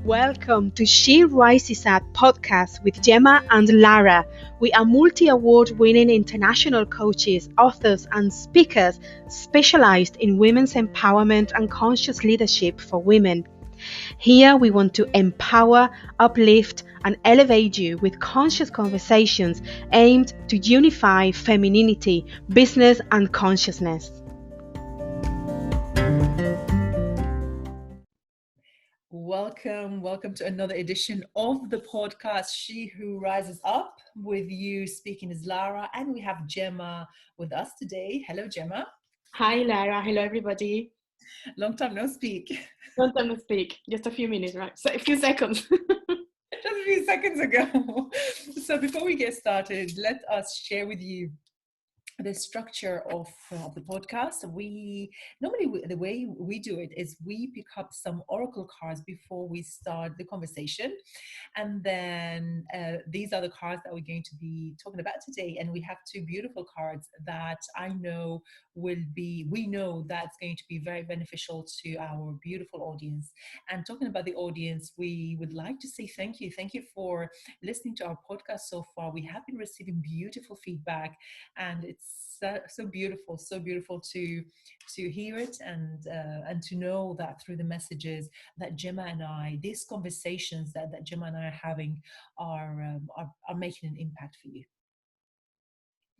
Welcome to She Rises Up podcast with Gema and Lara. We are multi-award winning international coaches, authors and speakers specialized in women's empowerment and conscious leadership for women. Here we want to empower, uplift and elevate you with conscious conversations aimed to unify femininity, business and consciousness. Welcome to another edition of the podcast, She Who Rises Up. With you speaking is Lara, and we have Gema with us today. Hello, Gema. Hi, Lara. Hello, everybody. Long time no speak. Long time no speak. Just a few minutes, right? So a few seconds. Just a few seconds ago. So before we get started, let us share with you the structure of the podcast. The way we do it is we pick up some oracle cards before we start the conversation, and then these are the cards that we're going to be talking about today. And we have two beautiful cards that we know that's going to be very beneficial to our beautiful audience. And talking about the audience, we would like to say thank you for listening to our podcast so far. We have been receiving beautiful feedback, and it's so beautiful to hear it and to know that through the messages that Gemma and I, these conversations that Gemma and I are having are making an impact for you.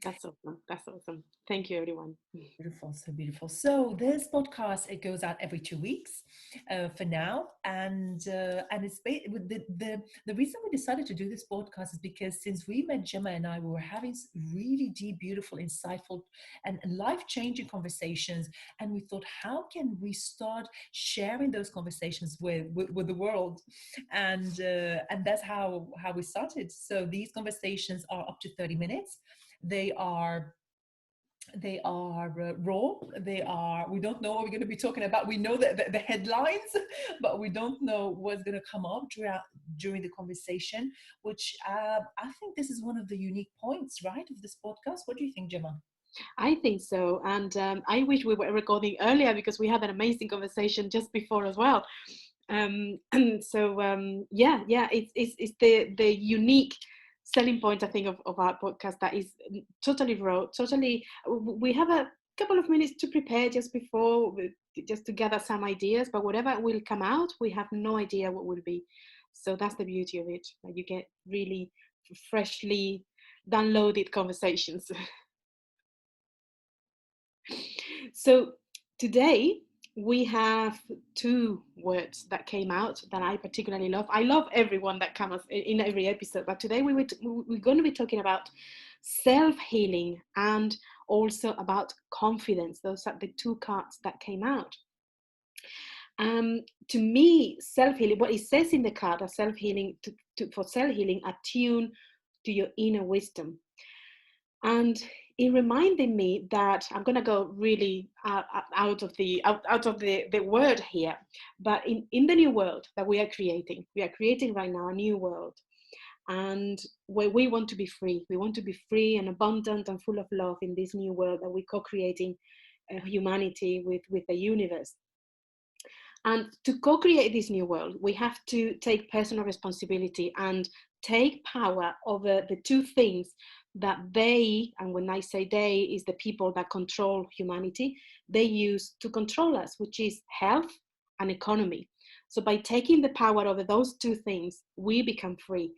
That's awesome. Thank you, everyone. So beautiful. So this podcast, it goes out every 2 weeks for now, and it's the reason we decided to do this podcast is because since we met Gemma and I, we were having really deep, beautiful, insightful, and life-changing conversations, and we thought, how can we start sharing those conversations with the world, and that's how we started. So these conversations are up to 30 minutes. They are raw. We don't know what we're going to be talking about. We know that the headlines, but we don't know what's going to come up during the conversation, which I think this is one of the unique points, right, of this podcast. What do you think, Gemma? I think so, and I wish we were recording earlier because we had an amazing conversation just before as well. And so it's the unique selling point, I think, of our podcast, that is totally raw, totally. We have a couple of minutes to prepare just before, just to gather some ideas, but whatever will come out, we have no idea what will be. So that's the beauty of it, that you get really freshly downloaded conversations. So today we have two words that came out that I particularly love. I love everyone that comes in every episode, but today we're going to be talking about self-healing and also about confidence. Those are the two cards that came out. To me, self-healing, what it says in the card, self-healing, for self-healing, attune to your inner wisdom. And it reminded me that I'm going to go really out of the word here, but in the new world that we are creating right now, a new world, and where we want to be free. We want to be free and abundant and full of love in this new world that we're co-creating humanity with the universe. And to co-create this new world, we have to take personal responsibility and take power over the two things that they, and when I say they, is the people that control humanity, they use to control us, which is health and economy. So by taking the power over those two things, we become free.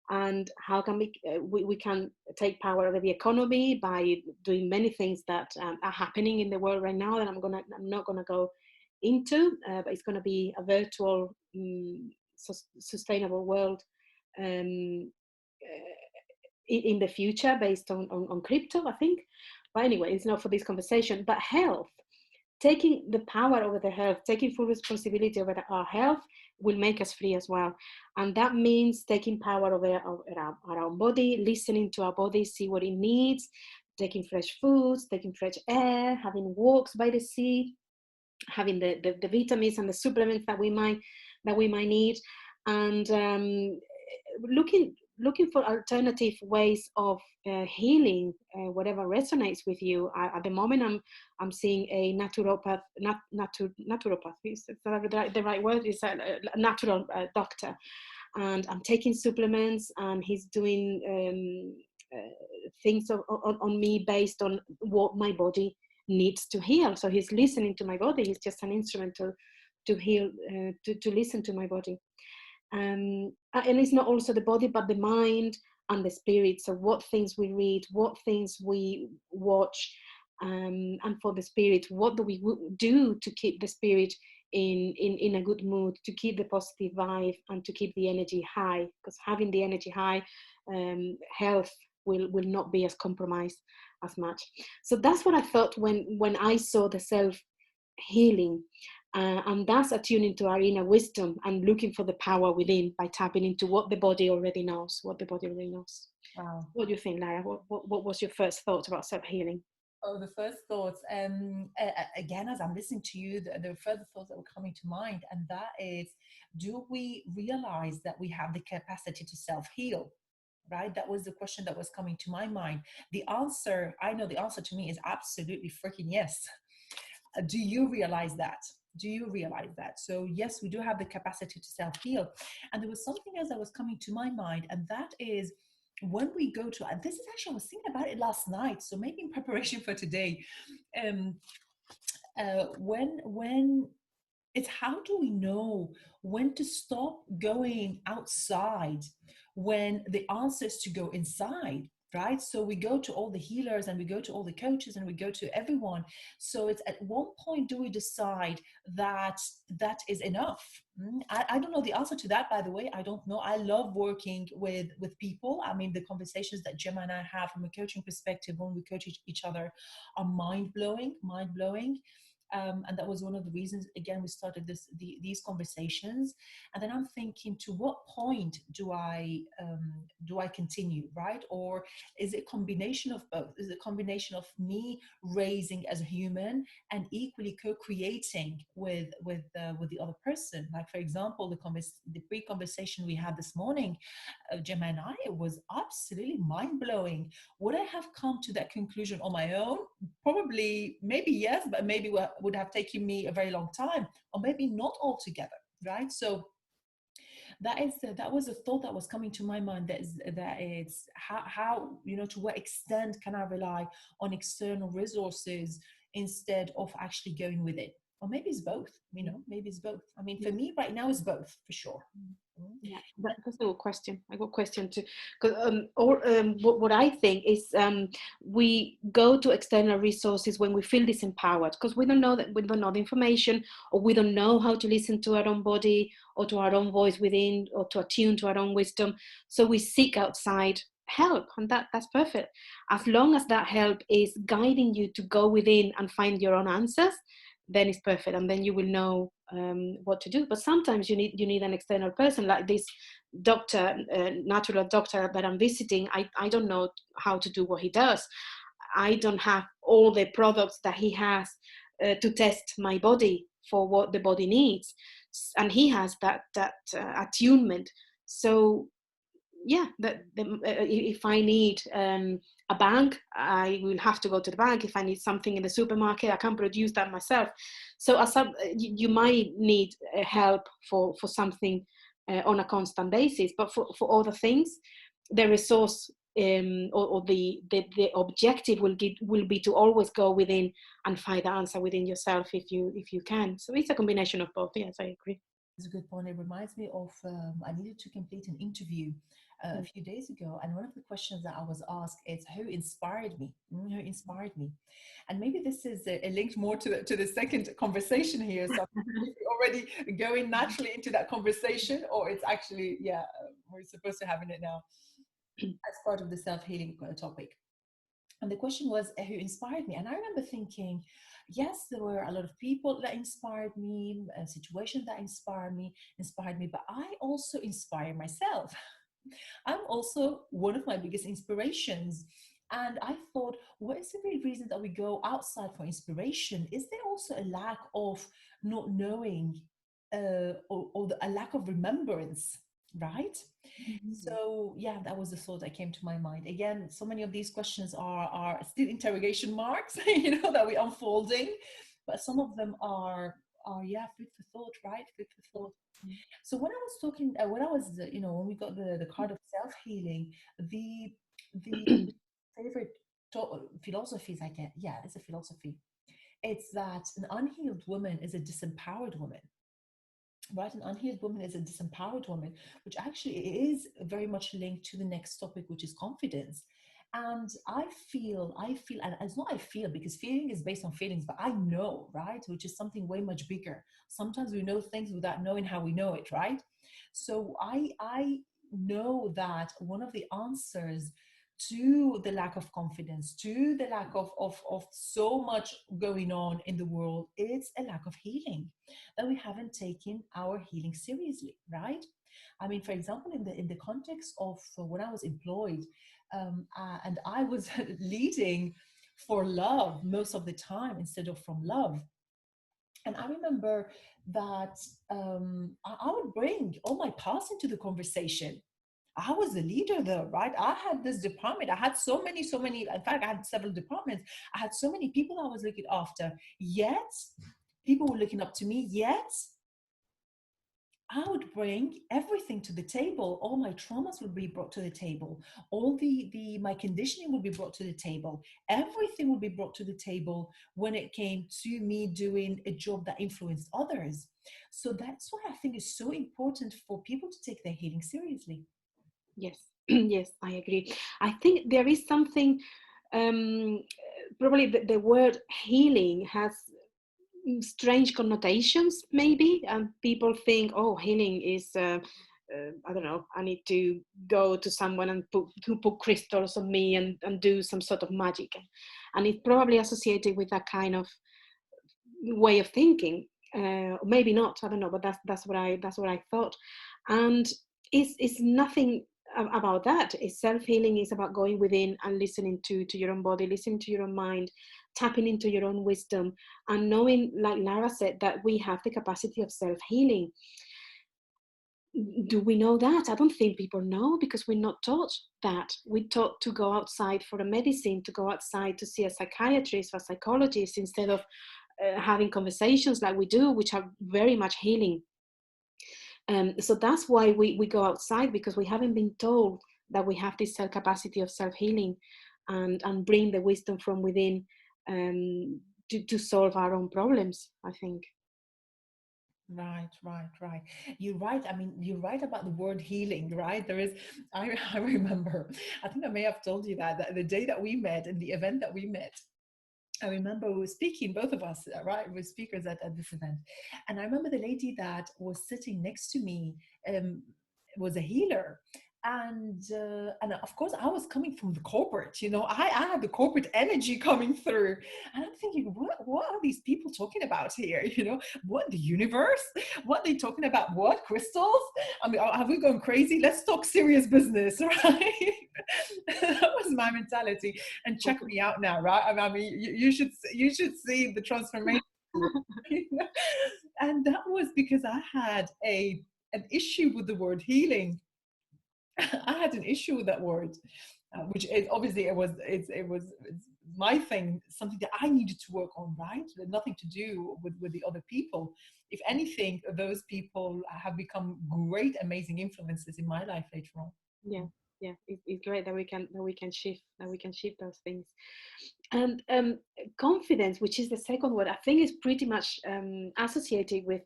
And how can we can take power over the economy by doing many things that are happening in the world right now that I'm not gonna go into, but it's going to be a virtual sustainable world in the future based on crypto, I think. But anyway, it's not for this conversation. But health, taking the power over the health, taking full responsibility over our health will make us free as well. And that means taking power over our own body, listening to our body, see what it needs, taking fresh foods, taking fresh air, having walks by the sea, having the vitamins and the supplements that we might need, and looking for alternative ways of healing, whatever resonates with you. At the moment, I'm seeing a naturopath, naturopath. Is that the right word? Is a natural doctor, and I'm taking supplements, and he's doing things on me based on what my body needs to heal. So he's listening to my body. He's just an instrument to heal, to listen to my body. And it's not also the body, but the mind and the spirit. So what things we read, what things we watch, and for the spirit, what do we do to keep the spirit in a good mood, to keep the positive vibe, and to keep the energy high? Because having the energy high, health will not be as compromised as much. So that's what I thought when I saw the self healing. And that's attuning to our inner wisdom and looking for the power within by tapping into what the body already knows. What the body already knows. Wow. What do you think, Lara? What was your first thought about self-healing? Oh, the first thoughts. Again, as I'm listening to you, the further thoughts that were coming to mind, and that is, do we realize that we have the capacity to self-heal? Right? That was the question that was coming to my mind. The answer, I know the answer to me is absolutely freaking yes. Do you realize that? Do you realize that? So yes, we do have the capacity to self-heal. And there was something else that was coming to my mind, and that is, when we go to, and this is actually, I was thinking about it last night, so maybe in preparation for today, um, when it's, how do we know when to stop going outside, when the answer is to go inside, right? So we go to all the healers, and we go to all the coaches, and we go to everyone. So it's, at one point, do we decide that that is enough? I don't know the answer to that, by the way. I don't know. I love working with people. I mean, the conversations that Gemma and I have from a coaching perspective when we coach each other are mind-blowing. And that was one of the reasons, again, we started these conversations. And then I'm thinking, to what point do I continue, right? Or is it a combination of both? Is it a combination of me raising as a human and equally co-creating with the other person? Like, for example, the pre-conversation we had this morning, Gemma and I, it was absolutely mind-blowing. Would I have come to that conclusion on my own? Probably, maybe yes, but maybe would have taken me a very long time, or maybe not altogether, right? So that was a thought that was coming to my mind, that it's how, to what extent can I rely on external resources instead of actually going with it? Or maybe it's both, maybe it's both. I mean, for me right now, it's both, for sure. Yeah, that's a good question. I got a question too. Because what I think is, we go to external resources when we feel disempowered, because we don't know the information, or we don't know how to listen to our own body, or to our own voice within, or to attune to our own wisdom. So we seek outside help, and that's perfect. As long as that help is guiding you to go within and find your own answers, then it's perfect, and then you will know what to do. But sometimes you need an external person, like this doctor, natural doctor that I'm visiting. I don't know how to do what he does. I don't have all the products that he has to test my body for what the body needs, and he has that attunement. So yeah, if I need a bank, I will have to go to the bank. If I need something in the supermarket, I can't produce that myself. So you might need help for something on a constant basis, but for other things, the resource, or the objective will be to always go within and find the answer within yourself, if you can. So it's a combination of both. Yes, I agree. It's a good point. It reminds me of, I needed to complete an interview a few days ago, and one of the questions that I was asked is, who inspired me? Who inspired me? And maybe this is a link more to the second conversation here. So if you're already going naturally into that conversation, or it's actually, we're supposed to having it now as part of the self-healing topic. And the question was, who inspired me? And I remember thinking, yes, there were a lot of people that inspired me, a situation that inspired me, but I also inspire myself. I'm also one of my biggest inspirations. And I thought, what is the real reason that we go outside for inspiration? Is there also a lack of not knowing, or a lack of remembrance? right? Mhm. So yeah, that was the thought that came to my mind. Again, so many of these questions are still interrogation marks, that we're unfolding, but some of them are yeah, food for thought, right? Food for thought. So when I was talking, when I was, when we got the card of self healing, the favorite philosophies I get, yeah, it's a philosophy. It's that an unhealed woman is a disempowered woman, right? An unhealed woman is a disempowered woman, which actually is very much linked to the next topic, which is confidence. And I feel, and it's not I feel, because feeling is based on feelings, but I know, right? Which is something way much bigger. Sometimes we know things without knowing how we know it, right? So I know that one of the answers to the lack of confidence, to the lack of so much going on in the world, it's a lack of healing, that we haven't taken our healing seriously, right? I mean, for example, in the context of when I was employed, and I was leading for love most of the time instead of from love. And I remember that I would bring all my past into the conversation. I was the leader though, right? I had this department. I had so many, in fact, I had several departments. I had so many people I was looking after. Yet, people were looking up to me. Yet, I would bring everything to the table. All my traumas would be brought to the table. All the my conditioning would be brought to the table. Everything would be brought to the table when it came to me doing a job that influenced others. So that's why I think it's so important for people to take their healing seriously. Yes, yes, I agree. I think there is something, um, probably the word healing has strange connotations, maybe, and people think, oh, healing is, I don't know, I need to go to someone and put crystals on me and do some sort of magic. And it's probably associated with that kind of way of thinking. Maybe not, I don't know, but that's what I thought. And it's nothing about that. It's self-healing is about going within and listening to your own body, listening to your own mind, tapping into your own wisdom, and knowing, like Lara said, that we have the capacity of self-healing. Do we know that? I don't think people know, because we're not taught that. We're taught to go outside for a medicine, to go outside to see a psychiatrist or a psychologist, instead of having conversations like we do, which are very much healing. So that's why we go outside, because we haven't been told that we have this self capacity of self healing, and bring the wisdom from within, to solve our own problems, I think. Right, right, right. You're right. I mean, you're right about the word healing, right? There is, I remember, I think I may have told you that the day that we met and the event that we met, I remember we were speaking, both of us, right? We were speakers at this event. And I remember the lady that was sitting next to me was a healer. And of course, I was coming from the corporate, I had the corporate energy coming through. And I'm thinking, what are these people talking about here? What, the universe? What are they talking about? What, crystals? I mean, have we gone crazy? Let's talk serious business, right? That was my mentality. And check me out now, right? I mean, you should see the transformation. And that was because I had an issue with the word healing. I had an issue with that word, which is obviously it's my thing, something that I needed to work on, right? Nothing to do with the other people. If anything, those people have become great, amazing influences in my life later on. Yeah, yeah, it's great that we can shift those things. And confidence, which is the second word, I think is pretty much associated with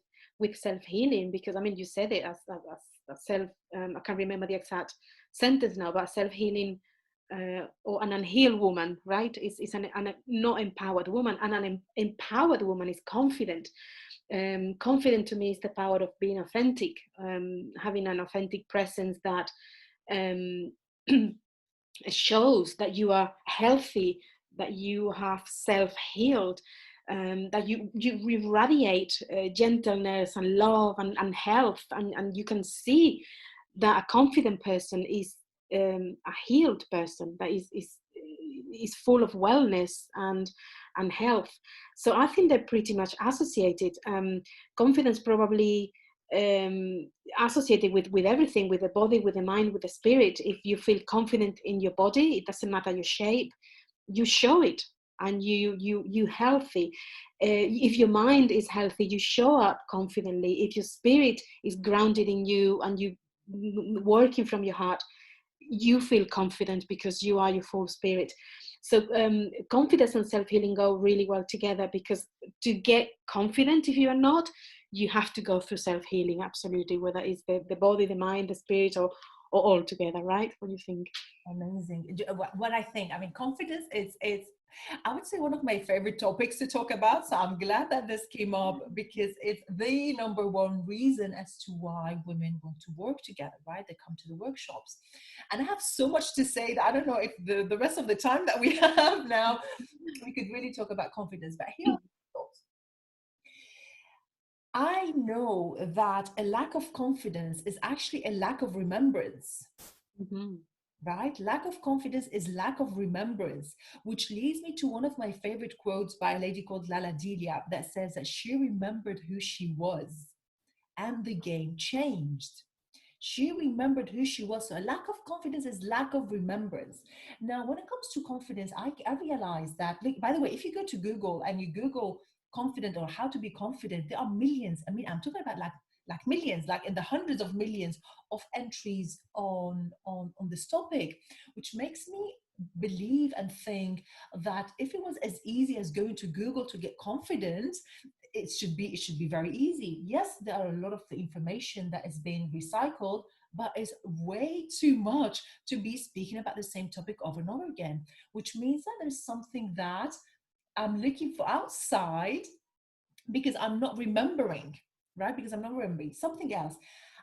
self-healing, because I mean, you said it as self, I can't remember the exact sentence now, but self-healing, or an unhealed woman, right, is an not empowered woman. And an empowered woman is confident. Confident to me is the power of being authentic, having an authentic presence that um, shows that you are healthy, that you have self-healed, that you radiate gentleness and love and health, and you can see that a confident person is a healed person, that is full of wellness and health. So I think they're pretty much associated. Confidence probably associated with everything, with the body, with the mind, with the spirit. If you feel confident in your body, it doesn't matter your shape, you show it, and you healthy. If your mind is healthy, you show up confidently. If your spirit is grounded in you and you working from your heart, you feel confident because you are your full spirit. So confidence and self-healing go really well together, because to get confident, if you are not, you have to go through self-healing, absolutely, whether it's the body, the mind, the spirit, or all together, right? What do you think? Amazing. What I think, I mean, confidence is, I would say, one of my favorite topics to talk about. So I'm glad that this came up, because it's the number one reason as to why women want to work together, right? They come to the workshops. And I have so much to say that I don't know if the rest of the time that we have now, we could really talk about confidence. But here are my thoughts. I know that a lack of confidence is actually a lack of remembrance. Mm-hmm. Right? Lack of confidence is lack of remembrance, which leads me to one of my favorite quotes by a lady called Lala Delia that says that she remembered who she was and the game changed. She remembered who she was. So a lack of confidence is lack of remembrance. Now, when it comes to confidence, I realize that, like, by the way, if you go to Google and you Google confident or how to be confident, there are millions. I mean, I'm talking about like millions, like in the hundreds of millions of entries on this topic, which makes me believe and think that if it was as easy as going to Google to get confidence, it should be very easy. Yes, there are a lot of the information that is being recycled, but it's way too much to be speaking about the same topic over and over again, which means that there's something that I'm looking for outside, because I'm not remembering, right? Because I'm not remembering something else.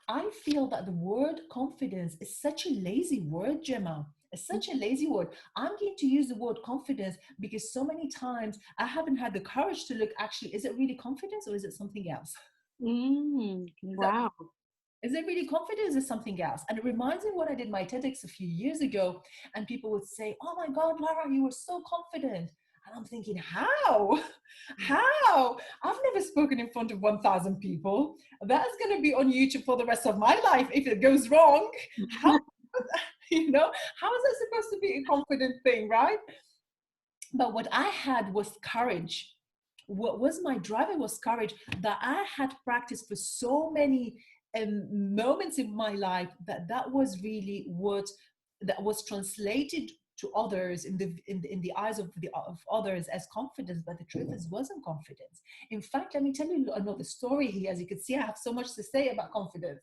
I feel that the word confidence is such a lazy word, Gemma. It's such a lazy word. I'm going to use the word confidence because so many times I haven't had the courage to look, actually, is it really confidence or is it something else? Wow. Is it really confidence or something else? And it reminds me what I did my TEDx a few years ago, and people would say, "Oh my God, Lara, you were so confident." And I'm thinking, how? How? I've never spoken in front of 1,000 people. That's going to be on YouTube for the rest of my life if it goes wrong. How, how is that supposed to be a confident thing, right? But what I had was courage. What was my driver was courage, that I had practiced for so many moments in my life, that was really what that was translated to others in the eyes of others as confidence, but the truth is wasn't confidence. In fact, let me tell you another story here. As you can see, I have so much to say about confidence.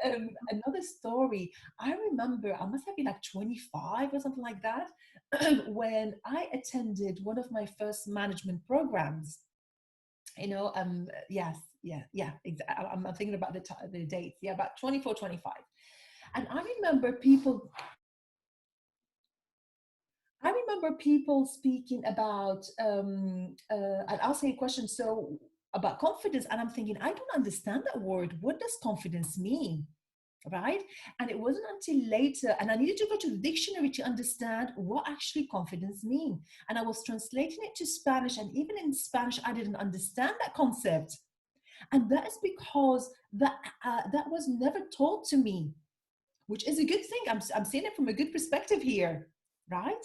Another story. I remember I must have been like 25 or something like that when I attended one of my first management programs. Yes, yeah, exactly. I'm thinking about the dates. Yeah, about 24, 25. And I remember people speaking about, and asking a question, so about confidence, and I'm thinking, I don't understand that word. What does confidence mean? Right? And it wasn't until later, and I needed to go to the dictionary to understand what actually confidence mean. And I was translating it to Spanish, and even in Spanish, I didn't understand that concept. And that is because that was never taught to me, which is a good thing. I'm seeing it from a good perspective here, right?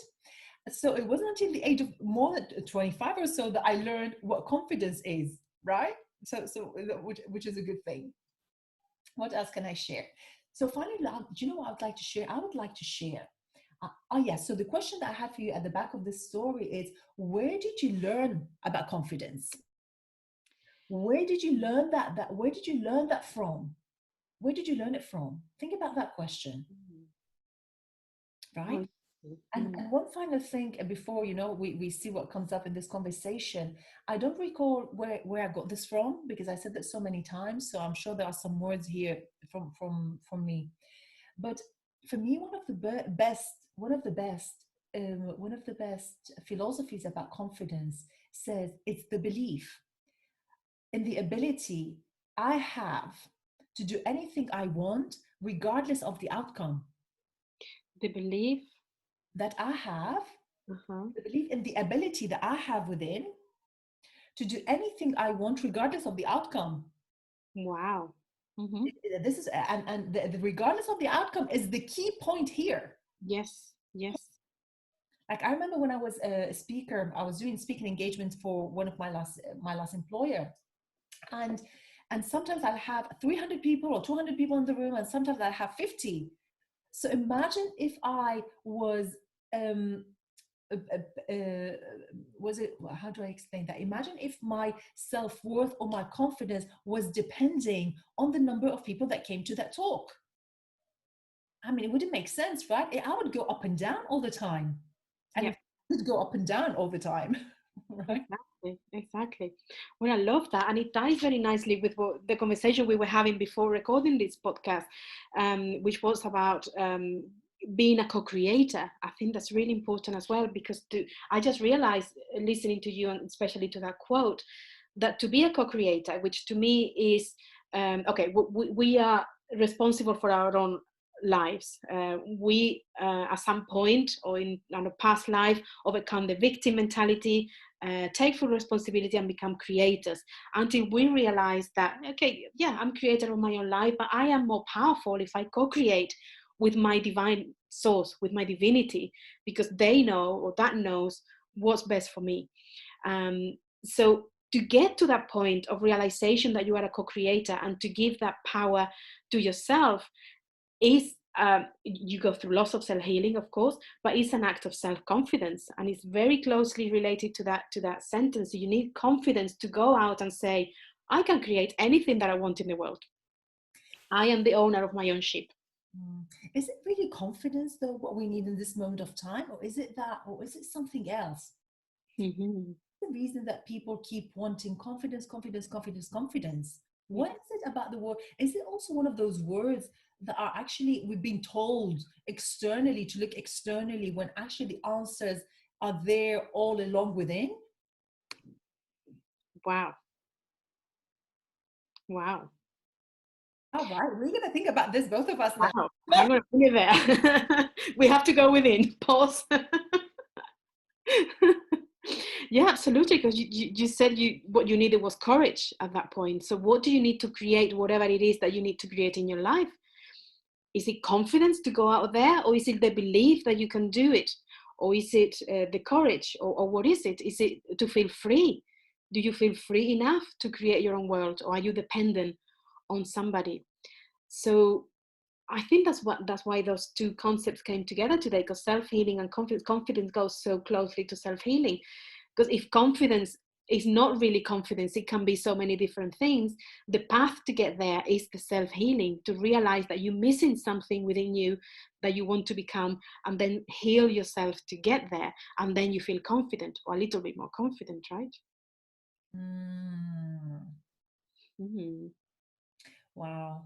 So it wasn't until the age of more than 25 or so that I learned what confidence is, right? Which is a good thing. What else can I share? So finally, do you know what I would like to share? I would like to share. Yes. So the question that I have for you at the back of this story is, where did you learn about confidence? Where did you learn that where did you learn that from? Where did you learn it from? Think about that question, right? And one final thing before, we see what comes up in this conversation. I don't recall where I got this from, because I said that so many times. So I'm sure there are some words here from me. But for me, one of the best philosophies about confidence says it's the belief in the ability I have to do anything I want, regardless of the outcome. The belief That I have, the belief in the ability that I have within to do anything I want, regardless of the outcome. Wow. Mm-hmm. This is, and regardless of the outcome is the key point here. Yes. Yes. Like I remember when I was a speaker, I was doing speaking engagements for one of my last employer, and sometimes I'll have 300 people or 200 people in the room, and sometimes I'll have 50. So imagine if I was um was it, how do I explain that? Imagine if my self-worth or my confidence was depending on the number of people that came to that talk. I mean, it wouldn't make sense, right? I would go up and down all the time. And Yeah. if I would go up and down all the time, right? Exactly. Exactly. Well, I love that, and it ties very nicely with what the conversation we were having before recording this podcast, which was about being a co-creator. I think that's really important as well, because I just realized, listening to you, and especially to that quote, that to be a co-creator, which to me is okay, we are responsible for our own lives. We at some point or in a past life overcome the victim mentality, take full responsibility and become creators, until we realize that, okay, yeah, I'm creator of my own life, but I am more powerful if I co-create with my divine source, with my divinity, because they know, or that knows, what's best for me. So to get to that point of realization that you are a co-creator, and to give that power to yourself, is you go through lots of self-healing, of course, but it's an act of self-confidence, and it's very closely related to that sentence. You need confidence to go out and say, I can create anything that I want in the world. I am the owner of my own ship. Is it really confidence though what we need in this moment of time, or is it that, or is it something else? Mm-hmm. The reason that people keep wanting confidence, confidence, confidence, confidence. What is it about the word? Is it also one of those words that are actually, we've been told externally to look externally, when actually the answers are there all along within? Wow. Wow. All right, we're going to think about this, both of us now. Wow. Hang on a minute there. We have to go within. Pause. Yeah, absolutely, because you said what you needed was courage at that point. So what do you need to create, whatever it is that you need to create in your life? Is it confidence to go out there, or is it the belief that you can do it, or is it the courage, or what is it? Is it to feel free? Do you feel free enough to create your own world, or are you dependent on somebody? So I think that's why those two concepts came together today, because self-healing and confidence goes so closely to self-healing. Because if confidence is not really confidence, it can be so many different things. The path to get there is the self-healing, to realize that you're missing something within you that you want to become, and then heal yourself to get there, and then you feel confident, or a little bit more confident, right? Mm-hmm. Wow.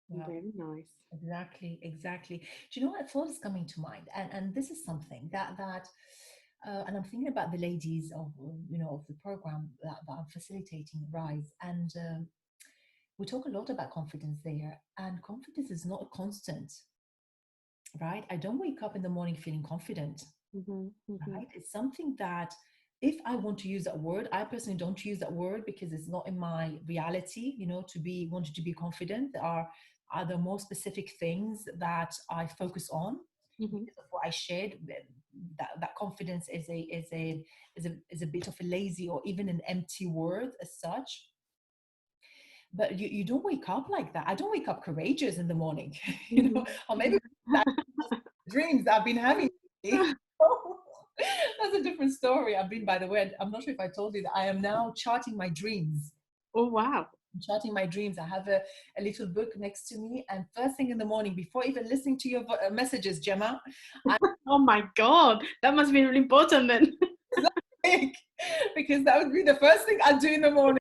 Wow. Very nice. Exactly, exactly. Do you know what a thought is coming to mind? And this is something that and I'm thinking about the ladies of, of the program that I'm facilitating, Rise, and we talk a lot about confidence there, and confidence is not a constant, right? I don't wake up in the morning feeling confident, Mm-hmm. Mm-hmm. right? It's something that, if I want to use that word, I personally don't use that word because it's not in my reality, to be wanted to be confident. There are other more specific things that I focus on. Mm-hmm. Because of what I shared, that confidence is a bit of a lazy or even an empty word as such. But you don't wake up like that. I don't wake up courageous in the morning, Mm-hmm. or maybe that's dreams I've been having. That's a different story. By the way, I'm not sure if I told you that I am now charting my dreams. Oh, wow. I'm charting my dreams. I have a little book next to me, and first thing in the morning, before even listening to your messages, Gemma, Oh my God, that must be really important then. because that would be the first thing I'd do in the morning.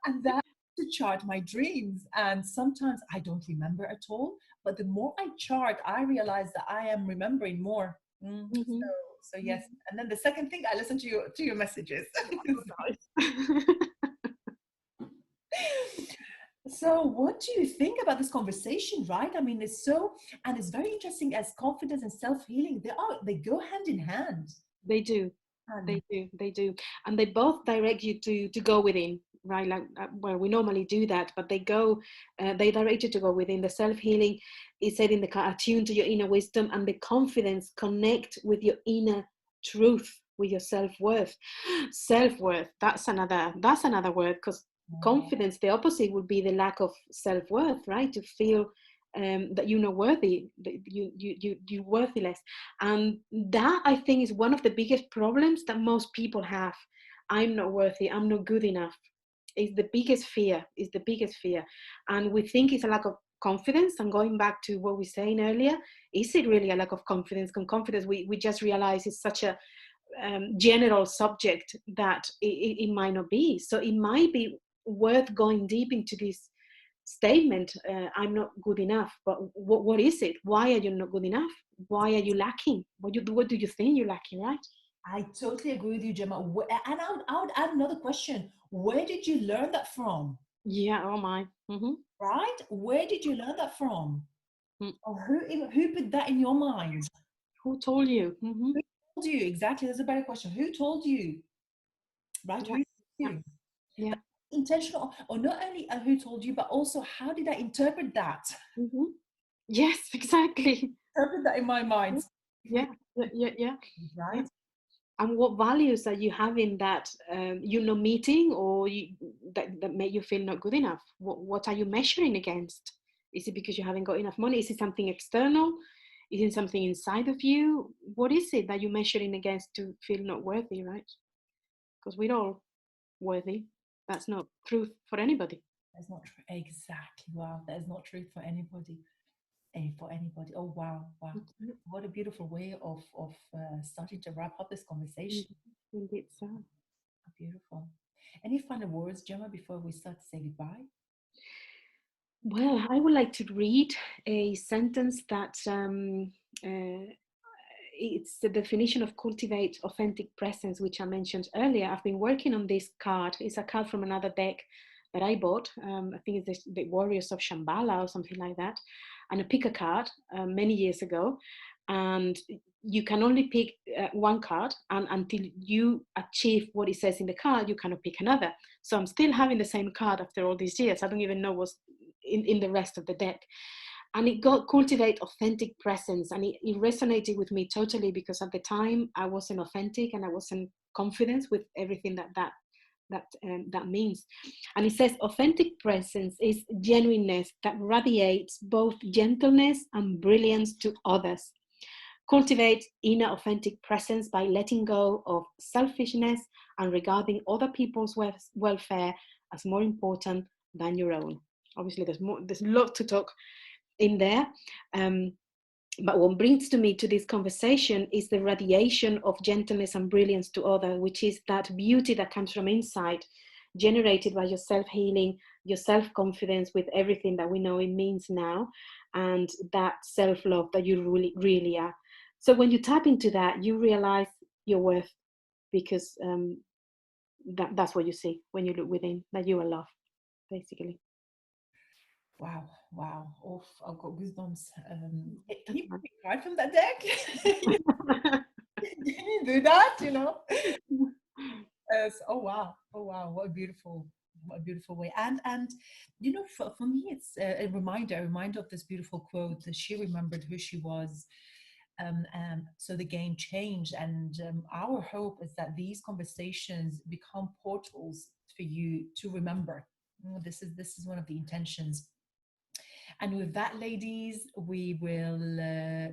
And that to chart my dreams. And sometimes I don't remember at all, but the more I chart, I realize that I am remembering more. Mm-hmm. So yes. And then the second thing, I listen to your messages. So what do you think about this conversation, right? I mean, it's very interesting, as confidence and self-healing, they go hand in hand. They do. They do. And they both direct you to go within. right? Like, well, we normally do that, but they direct you to go within. The self-healing is said in the card, attune to your inner wisdom and the confidence, connect with your inner truth, with your self-worth. Self-worth, that's another word, because confidence, the opposite would be the lack of self-worth, right? To feel that you're not worthy, that you're worthless. And that, I think, is one of the biggest problems that most people have. I'm not worthy, I'm not good enough. Is the biggest fear, and we think it's a lack of confidence. And going back to what we were saying earlier, is it really a lack of confidence? Confidence, we just realize it's such a general subject that it might not be. So it might be worth going deep into this statement, I'm not good enough. But what is it? Why are you not good enough? Why are you lacking? What do you think you're lacking, right? I totally agree with you, Gemma. And I would add another question. Where did you learn that from? Yeah, oh my. Mm-hmm. Right? Where did you learn that from? Mm. Or who put that in your mind? Who told you? Mm-hmm. Who told you? Exactly. That's a better question. Who told you? Right? Yeah. Who told you? Yeah. Intentional, or not only who told you, but also how did I interpret that? Mm-hmm. Yes, exactly. Interpret that in my mind. Yeah. Right? Yeah. And what values are you having that you're not meeting, or that make you feel not good enough? What are you measuring against? Is it because you haven't got enough money? Is it something external? Is it something inside of you? What is it that you're measuring against to feel not worthy, right? Because we're all worthy. That's not truth for anybody. That's not true. Exactly. Wow. That is not truth for anybody. Oh, wow. What a beautiful way of starting to wrap up this conversation. Indeed so. Beautiful. Any final words, Gemma, before we start to say goodbye? Well, I would like to read a sentence that it's the definition of cultivate authentic presence, which I mentioned earlier. I've been working on this card. It's a card from another deck that I bought. I think it's the Warriors of Shambhala or something like that. And I picked a card many years ago. And you can only pick one card, and until you achieve what it says in the card, you cannot pick another. So I'm still having the same card after all these years. I don't even know what's in the rest of the deck. And it got cultivate authentic presence, and it resonated with me totally, because at the time I wasn't authentic and I wasn't confident with everything that means. And it says authentic presence is genuineness that radiates both gentleness and brilliance to others. Cultivate inner authentic presence by letting go of selfishness and regarding other people's welfare as more important than your own. Obviously, there's a lot to talk in there. But what brings to me to this conversation is the radiation of gentleness and brilliance to others, which is that beauty that comes from inside, generated by your self-healing, your self-confidence with everything that we know it means now, and that self-love that you really, really are. So when you tap into that, you realize your worth, because that's what you see when you look within, that you are loved, basically. Wow. Oh, I've got goosebumps. Can you cry from that deck? Can you do that? Oh wow. What a beautiful way. And for me, it's a reminder of this beautiful quote that she remembered who she was. So the game changed, and our hope is that these conversations become portals for you to remember. This is one of the intentions. And with that, ladies, we will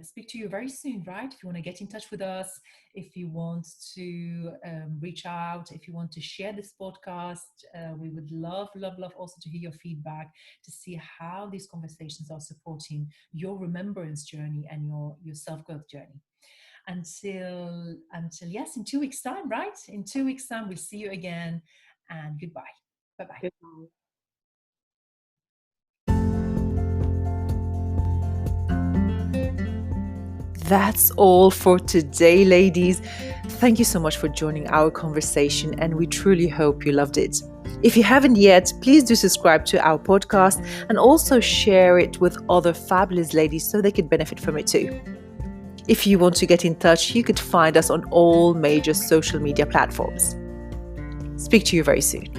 speak to you very soon, right? If you want to get in touch with us, if you want to reach out, if you want to share this podcast, we would love also to hear your feedback, to see how these conversations are supporting your remembrance journey and your self-growth journey. Until yes, in 2 weeks' time, right? In 2 weeks' time, we'll see you again, and goodbye. Bye-bye. Goodbye. That's all for today, ladies. Thank you so much for joining our conversation, and we truly hope you loved it. If you haven't yet, please do subscribe to our podcast and also share it with other fabulous ladies so they could benefit from it too. If you want to get in touch, you could find us on all major social media platforms. Speak to you very soon.